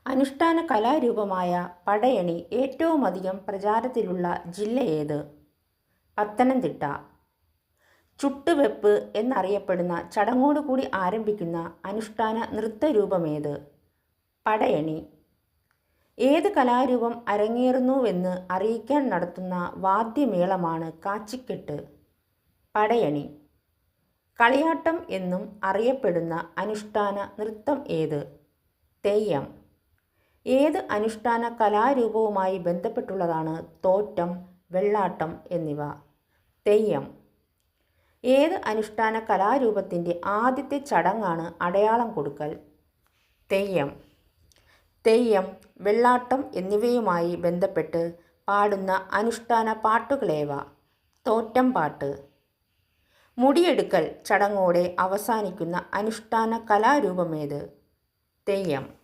അനുഷ്ഠാന കലാരൂപമായ പടയണി ഏറ്റവുമധികം പ്രചാരത്തിലുള്ള ജില്ല ഏത്? പത്തനംതിട്ട. ചുട്ടുവെപ്പ് എന്നറിയപ്പെടുന്ന ചടങ്ങോടുകൂടി ആരംഭിക്കുന്ന അനുഷ്ഠാന നൃത്തരൂപമേത്? പടയണി. ഏത് കലാരൂപം അരങ്ങേറുന്നുവെന്ന് അറിയിക്കാൻ നടത്തുന്ന വാദ്യമേളമാണ് കാച്ചിക്കെട്ട്? പടയണി. കളിയാട്ടം എന്നും അറിയപ്പെടുന്ന അനുഷ്ഠാന നൃത്തം ഏത്? തെയ്യം. ഏത് അനുഷ്ഠാന കലാരൂപവുമായി ബന്ധപ്പെട്ടുള്ളതാണ് തോറ്റം, വെള്ളാട്ടം എന്നിവ? തെയ്യം. ഏത് അനുഷ്ഠാന കലാരൂപത്തിൻ്റെ ആദ്യത്തെ ചടങ്ങാണ് അടയാളം കൊടുക്കൽ? തെയ്യം. തെയ്യം, വെള്ളാട്ടം എന്നിവയുമായി ബന്ധപ്പെട്ട് പാടുന്ന അനുഷ്ഠാന പാട്ടുകളേവ? തോറ്റം പാട്ട്. മുടിയെടുക്കൽ ചടങ്ങോടെ അവസാനിക്കുന്ന അനുഷ്ഠാന കലാരൂപമേത്? തെയ്യം.